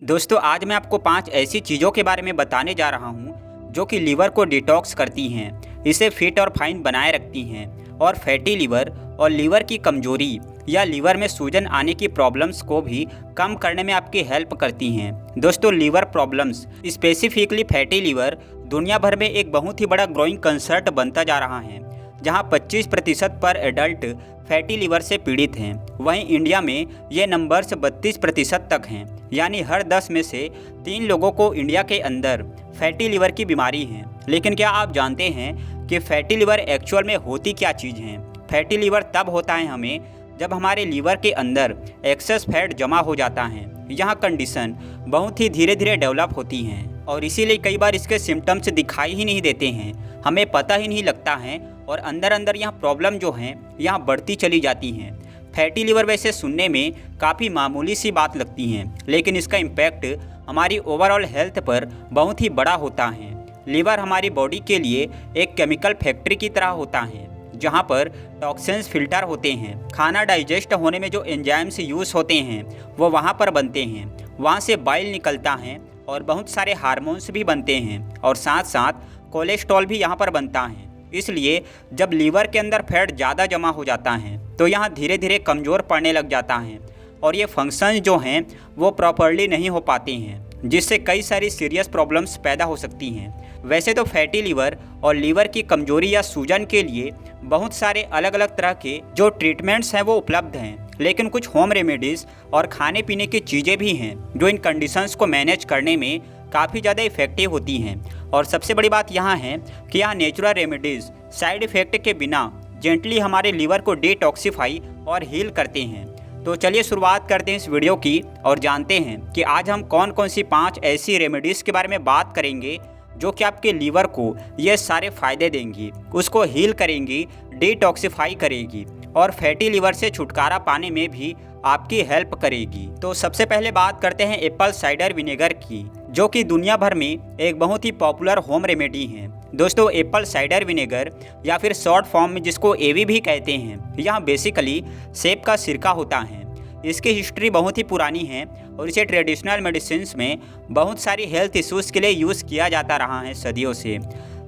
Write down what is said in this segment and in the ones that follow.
दोस्तों आज मैं आपको 5 ऐसी चीज़ों के बारे में बताने जा रहा हूँ जो कि लीवर को डिटॉक्स करती हैं, इसे फिट और फाइन बनाए रखती हैं और फैटी लीवर और लीवर की कमजोरी या लीवर में सूजन आने की प्रॉब्लम्स को भी कम करने में आपकी हेल्प करती हैं। दोस्तों liver problems specifically fatty liver दुनिया भर में एक बहुत ही बड़ा ग्रोइंग कंसर्न बनता जा रहा है, जहां 25% पर एडल्ट फैटी लीवर से पीड़ित हैं। वहीं इंडिया में ये नंबर्स 32% तक हैं, यानी हर 10 में से 3 लोगों को इंडिया के अंदर फैटी लीवर की बीमारी है। लेकिन क्या आप जानते हैं कि फैटी लीवर एक्चुअल में होती क्या चीज़ है? फैटी लीवर तब होता है हमें जब हमारे लीवर के अंदर एक्सेस फैट जमा हो जाता है। यह कंडीशन बहुत ही धीरे धीरे डेवलप होती है और इसीलिए कई बार इसके सिम्टम्स दिखाई ही नहीं देते हैं, हमें पता ही नहीं लगता है और अंदर अंदर यह प्रॉब्लम जो है यहाँ बढ़ती चली जाती हैं। फैटी लीवर वैसे सुनने में काफ़ी मामूली सी बात लगती हैं, लेकिन इसका इम्पैक्ट हमारी ओवरऑल हेल्थ पर बहुत ही बड़ा होता है। लीवर हमारी बॉडी के लिए एक केमिकल फैक्ट्री की तरह होता है, जहाँ पर टॉक्सिन्स फिल्टर होते हैं। खाना डाइजेस्ट होने में जो एंजाइम्स यूज़ होते हैं वो वहाँ पर बनते हैं, वहाँ से बाइल निकलता है और बहुत सारे हार्मोन्स भी बनते हैं और साथ साथ कोलेस्ट्रॉल भी यहाँ पर बनता है। इसलिए जब लीवर के अंदर फैट ज़्यादा जमा हो जाता है तो यहाँ धीरे धीरे कमज़ोर पड़ने लग जाता है और ये फंक्शन जो हैं वो प्रॉपरली नहीं हो पाते हैं, जिससे कई सारी सीरियस प्रॉब्लम्स पैदा हो सकती हैं। वैसे तो फैटी लीवर और लीवर की कमजोरी या सूजन के लिए बहुत सारे अलग अलग तरह के जो ट्रीटमेंट्स हैं वो उपलब्ध हैं, लेकिन कुछ होम रेमेडीज़ और खाने पीने की चीज़ें भी हैं जो इन कंडीशंस को मैनेज करने में काफ़ी ज़्यादा इफ़ेक्टिव होती हैं। और सबसे बड़ी बात यहाँ है कि यह नेचुरल रेमेडीज़ साइड इफ़ेक्ट के बिना जेंटली हमारे लीवर को डिटॉक्सिफाई और हील करते हैं। तो चलिए शुरुआत करते हैं इस वीडियो की और जानते हैं कि आज हम कौन कौन सी 5 ऐसी रेमेडीज़ के बारे में बात करेंगे जो कि आपके लीवर को ये सारे फ़ायदे देंगी, उसको हील करेंगी, डिटॉक्सिफाई करेगी और फैटी लीवर से छुटकारा पाने में भी आपकी हेल्प करेगी। तो सबसे पहले बात करते हैं एप्पल साइडर विनेगर की, जो कि दुनिया भर में एक बहुत ही पॉपुलर होम रेमेडी है। दोस्तों एप्पल साइडर विनेगर या फिर शॉर्ट फॉर्म में जिसको एवी भी कहते हैं, यह बेसिकली सेब का सिरका होता है। इसकी हिस्ट्री बहुत ही पुरानी है और इसे ट्रेडिशनल मेडिसिन्स में बहुत सारी हेल्थ इश्यूज़ के लिए यूज़ किया जाता रहा है सदियों से।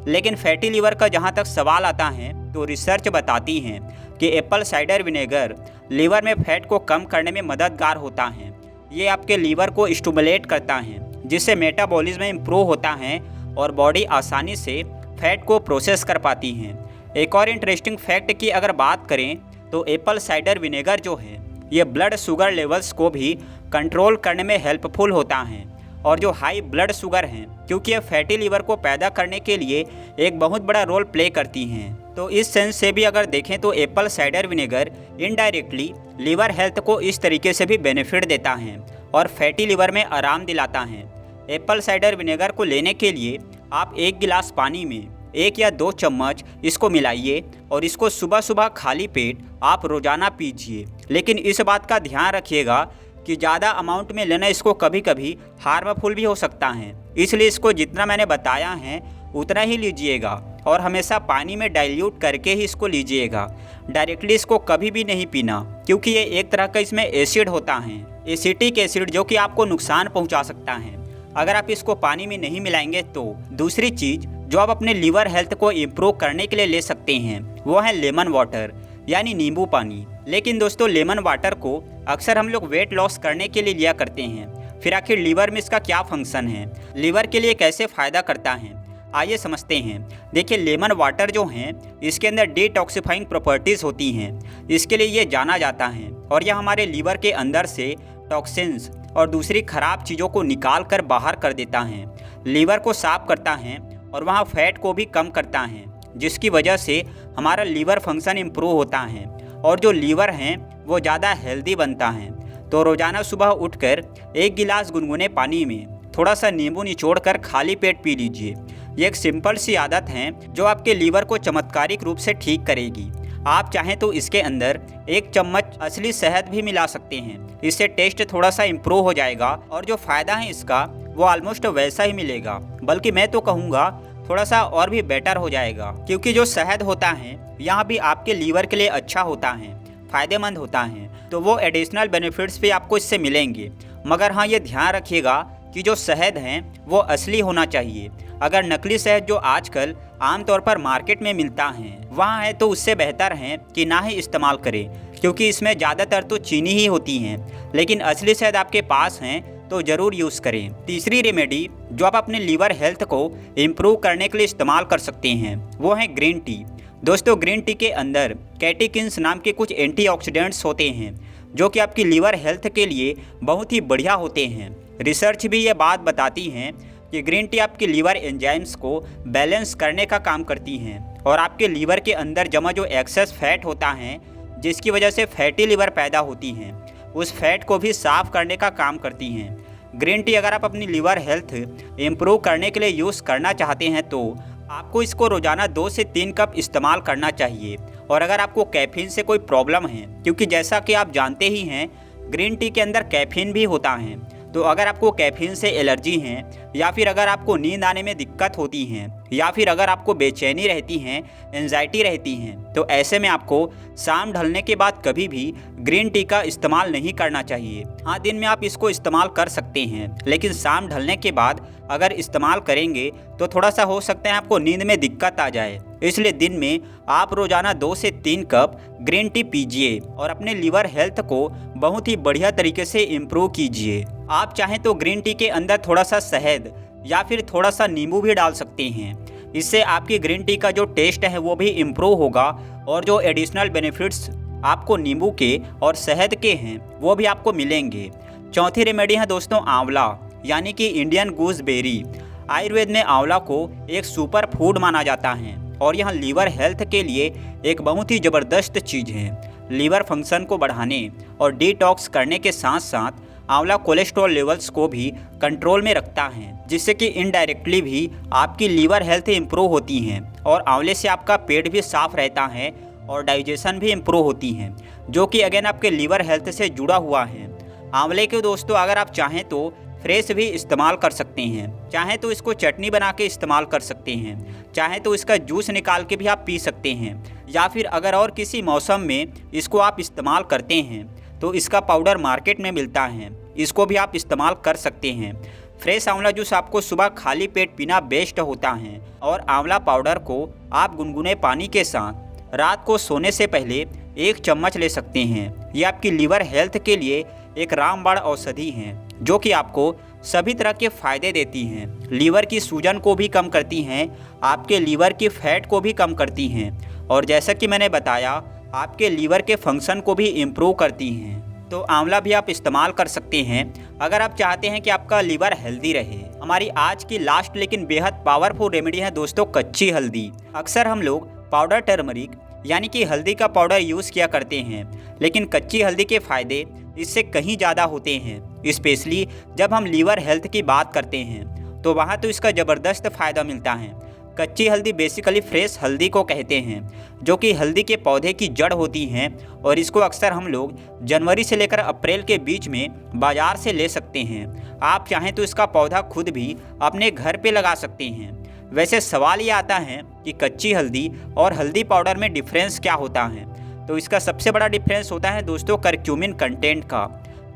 लेकिन फैटी लीवर का जहाँ तक सवाल आता है तो रिसर्च बताती है कि एप्पल साइडर विनेगर लीवर में फैट को कम करने में मददगार होता है। ये आपके लीवर को स्टिमुलेट करता है, जिससे मेटाबॉलिज्म इम्प्रूव होता है और बॉडी आसानी से फैट को प्रोसेस कर पाती है। एक और इंटरेस्टिंग फैक्ट की अगर बात करें तो एप्पल साइडर विनेगर जो है ये ब्लड शुगर लेवल्स को भी कंट्रोल करने में हेल्पफुल होता है। और जो हाई ब्लड शुगर हैं, क्योंकि ये फैटी लीवर को पैदा करने के लिए एक बहुत बड़ा रोल प्ले करती हैं, तो इस सेंस से भी अगर देखें तो apple cider vinegar indirectly liver health को इस तरीके से भी बेनिफिट देता है और फैटी लीवर में आराम दिलाता है। एप्पल साइडर विनेगर को लेने के लिए आप 1 गिलास पानी में 1 या 2 चम्मच इसको मिलाइए और इसको सुबह सुबह खाली पेट आप रोज़ाना पीजिए। लेकिन इस बात का ध्यान रखिएगा कि ज़्यादा अमाउंट में लेना इसको कभी कभी हार्मफुल भी हो सकता है, इसलिए इसको जितना मैंने बताया है उतना ही लीजिएगा और हमेशा पानी में डाइल्यूट करके ही इसको लीजिएगा। डायरेक्टली इसको कभी भी नहीं पीना, क्योंकि ये एक तरह का इसमें एसिड होता है, एसिटिक एसिड, जो कि आपको नुकसान पहुंचा सकता है अगर आप इसको पानी में नहीं मिलाएंगे। तो दूसरी चीज़ जो आप अपने लीवर हेल्थ को इम्प्रूव करने के लिए ले सकते हैं वो है लेमन वाटर, यानी नींबू पानी। लेकिन दोस्तों लेमन वाटर को अक्सर हम लोग वेट लॉस करने के लिए लिया करते हैं, फिर आखिर लीवर में इसका क्या फंक्शन है, लीवर के लिए कैसे फ़ायदा करता है, आइए समझते हैं। देखिए लेमन वाटर जो हैं इसके अंदर डिटॉक्सिफाइंग प्रॉपर्टीज़ होती हैं, इसके लिए ये जाना जाता है और यह हमारे लीवर के अंदर से टॉक्सिन्स और दूसरी ख़राब चीज़ों को निकाल कर बाहर कर देता है, लीवर को साफ करता है और वहाँ फैट को भी कम करता है, जिसकी वजह से हमारा लीवर फंक्शन इम्प्रूव होता है और जो लीवर हैं वो ज़्यादा हेल्दी बनता है। तो रोज़ाना सुबह उठकर 1 गिलास गुनगुने पानी में थोड़ा सा नींबू निचोड़कर खाली पेट पी लीजिए। ये एक सिंपल सी आदत है जो आपके लीवर को चमत्कारिक रूप से ठीक करेगी। आप चाहें तो इसके अंदर 1 चम्मच असली शहद भी मिला सकते हैं, इससे टेस्ट थोड़ा सा इम्प्रूव हो जाएगा और जो फ़ायदा है इसका वो ऑलमोस्ट वैसा ही मिलेगा, बल्कि मैं तो कहूँगा थोड़ा सा और भी बेटर हो जाएगा, क्योंकि जो शहद होता है यहाँ भी आपके लीवर के लिए अच्छा होता है, फ़ायदेमंद होता है, तो वो एडिशनल बेनिफिट्स भी आपको इससे मिलेंगे मगर हाँ, ये ध्यान रखिएगा कि जो शहद हैं वो असली होना चाहिए। अगर नकली शहद जो आजकल आमतौर पर मार्केट में मिलता है वहाँ है तो उससे बेहतर है कि ना ही इस्तेमाल करें, क्योंकि इसमें ज़्यादातर तो चीनी ही होती हैं। लेकिन असली शहद आपके पास हैं तो ज़रूर यूज़ करें। तीसरी रेमेडी जो आप अपने लीवर हेल्थ को इम्प्रूव करने के लिए इस्तेमाल कर सकते हैं वो है ग्रीन टी। दोस्तों, ग्रीन टी के अंदर कैटेकिन्स नाम के कुछ एंटीऑक्सीडेंट्स होते हैं जो कि आपकी लीवर हेल्थ के लिए बहुत ही बढ़िया होते हैं। रिसर्च भी ये बात बताती हैं कि ग्रीन टी आपके लीवर एंजाइम्स को बैलेंस करने का काम करती हैं और आपके लीवर के अंदर जमा जो एक्सेस फैट होता है जिसकी वजह से फैटी लीवर पैदा होती हैं उस फैट को भी साफ़ करने का काम करती हैं। ग्रीन टी अगर आप अपनी लीवर हेल्थ इम्प्रूव करने के लिए यूज़ करना चाहते हैं तो आपको इसको रोज़ाना 2 से 3 कप इस्तेमाल करना चाहिए। और अगर आपको कैफीन से कोई प्रॉब्लम है, क्योंकि जैसा कि आप जानते ही हैं ग्रीन टी के अंदर कैफीन भी होता है, तो अगर आपको कैफीन से एलर्जी है या फिर अगर आपको नींद आने में दिक्कत होती है या फिर अगर आपको बेचैनी रहती है, एंजाइटी रहती है, तो ऐसे में आपको शाम ढलने के बाद कभी भी ग्रीन टी का इस्तेमाल नहीं करना चाहिए। हाँ, दिन में आप इसको इस्तेमाल कर सकते हैं, लेकिन शाम ढलने के बाद अगर इस्तेमाल करेंगे तो थोड़ा सा हो सकता है आपको नींद में दिक्कत आ जाए। इसलिए दिन में आप रोज़ाना 2 से 3 कप ग्रीन टी पीजिए और अपने लीवर हेल्थ को बहुत ही बढ़िया तरीके से इम्प्रूव कीजिए। आप चाहें तो ग्रीन टी के अंदर थोड़ा सा शहद या फिर थोड़ा सा नींबू भी डाल सकते हैं। इससे आपकी ग्रीन टी का जो टेस्ट है वो भी इम्प्रूव होगा और जो एडिशनल बेनिफिट्स आपको नींबू के और शहद के हैं वो भी आपको मिलेंगे। चौथी रेमेडी है दोस्तों आंवला, यानी कि इंडियन गूसबेरी। आयुर्वेद में आंवला को एक सुपर फूड माना जाता है और यह लीवर हेल्थ के लिए एक बहुत ही ज़बरदस्त चीज़ है। लीवर फंक्शन को बढ़ाने और डिटॉक्स करने के साथ साथ आंवला कोलेस्ट्रॉल लेवल्स को भी कंट्रोल में रखता है, जिससे कि इनडायरेक्टली भी आपकी लीवर हेल्थ इंप्रूव होती हैं और आंवले से आपका पेट भी साफ रहता है और डाइजेशन भी इंप्रूव होती हैं, जो कि अगेन आपके लीवर हेल्थ से जुड़ा हुआ है। आंवले के दोस्तों अगर आप चाहें तो फ्रेश भी इस्तेमाल कर सकते हैं, चाहें तो इसको चटनी बना के इस्तेमाल कर सकते हैं, चाहें तो इसका जूस निकाल के भी आप पी सकते हैं, या फिर अगर और किसी मौसम में इसको आप इस्तेमाल करते हैं तो इसका पाउडर मार्केट में मिलता है, इसको भी आप इस्तेमाल कर सकते हैं। फ्रेश आंवला जूस आपको सुबह खाली पेट पीना बेस्ट होता है और आंवला पाउडर को आप गुनगुने पानी के साथ रात को सोने से पहले 1 चम्मच ले सकते हैं। ये आपकी लीवर हेल्थ के लिए एक रामबाण औषधि है जो कि आपको सभी तरह के फ़ायदे देती हैं। लीवर की सूजन को भी कम करती हैं, आपके लीवर की फैट को भी कम करती हैं और जैसा कि मैंने बताया आपके लीवर के फंक्शन को भी इम्प्रूव करती हैं। तो आंवला भी आप इस्तेमाल कर सकते हैं अगर आप चाहते हैं कि आपका लीवर हेल्दी रहे। हमारी आज की लास्ट लेकिन बेहद पावरफुल रेमेडी है दोस्तों कच्ची हल्दी। अक्सर हम लोग पाउडर टर्मरिक यानी कि हल्दी का पाउडर यूज़ किया करते हैं, लेकिन कच्ची हल्दी के फ़ायदे इससे कहीं ज़्यादा होते हैं। स्पेशली जब हम लीवर हेल्थ की बात करते हैं तो वहाँ तो इसका ज़बरदस्त फ़ायदा मिलता है। कच्ची हल्दी बेसिकली फ्रेश हल्दी को कहते हैं, जो कि हल्दी के पौधे की जड़ होती हैं और इसको अक्सर हम लोग जनवरी से लेकर अप्रैल के बीच में बाज़ार से ले सकते हैं। आप चाहें तो इसका पौधा खुद भी अपने घर पे लगा सकते हैं। वैसे सवाल ये आता है कि कच्ची हल्दी और हल्दी पाउडर में डिफरेंस क्या होता है, तो इसका सबसे बड़ा डिफरेंस होता है दोस्तों करक्यूमिन कंटेंट का।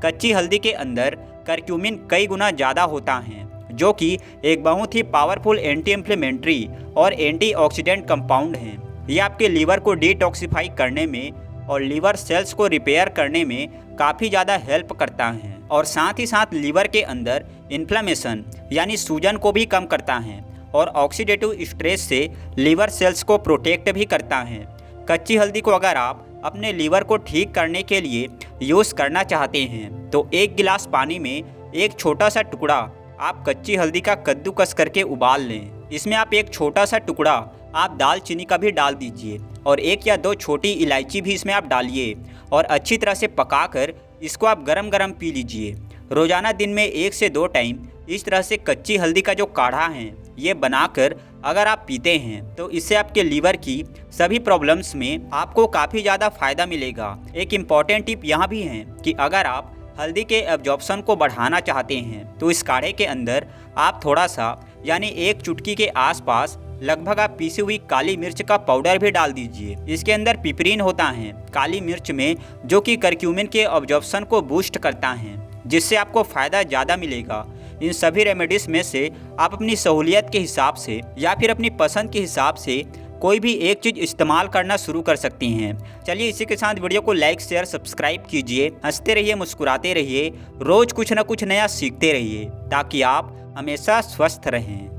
कच्ची हल्दी के अंदर करक्यूमिन कई गुना ज़्यादा होता है, जो कि एक बहुत ही पावरफुल एंटी इन्फ्लेमेटरी और एंटीऑक्सीडेंट कंपाउंड है। ये आपके लीवर को डिटॉक्सिफाई करने में और लीवर सेल्स को रिपेयर करने में काफ़ी ज़्यादा हेल्प करता है और साथ ही साथ लीवर के अंदर इन्फ्लेमेशन यानी सूजन को भी कम करता है और ऑक्सीडेटिव स्ट्रेस से लीवर सेल्स को प्रोटेक्ट भी करता है। कच्ची हल्दी को अगर आप अपने लीवर को ठीक करने के लिए यूज़ करना चाहते हैं तो 1 गिलास पानी में एक छोटा सा टुकड़ा आप कच्ची हल्दी का कद्दूकस करके उबाल लें। इसमें आप एक छोटा सा टुकड़ा आप दालचीनी का भी डाल दीजिए और 1 या 2 छोटी इलायची भी इसमें आप डालिए और अच्छी तरह से पकाकर इसको आप गरम गरम पी लीजिए। रोज़ाना दिन में 1 से 2 टाइम इस तरह से कच्ची हल्दी का जो काढ़ा है ये बनाकर अगर आप पीते हैं तो इससे आपके लीवर की सभी प्रॉब्लम्स में आपको काफ़ी ज़्यादा फ़ायदा मिलेगा। एक इम्पॉर्टेंट टिप यहाँ भी है कि अगर आप हल्दी के एब्जॉर्प्शन को बढ़ाना चाहते हैं तो इस काढ़े के अंदर आप थोड़ा सा यानी 1 चुटकी के आसपास लगभग आप पीसी हुई काली मिर्च का पाउडर भी डाल दीजिए। इसके अंदर पिपरीन होता है काली मिर्च में, जो कि करक्यूमिन के एब्जॉर्प्शन को बूस्ट करता है। जिससे आपको फ़ायदा ज़्यादा मिलेगा। इन सभी रेमेडीज़ में से आप अपनी सहूलियत के हिसाब से या फिर अपनी पसंद के हिसाब से कोई भी एक चीज़ इस्तेमाल करना शुरू कर सकती हैं। चलिए इसी के साथ वीडियो को लाइक शेयर सब्सक्राइब कीजिए। हंसते रहिए, मुस्कुराते रहिए, रोज़ कुछ ना कुछ नया सीखते रहिए ताकि आप हमेशा स्वस्थ रहें।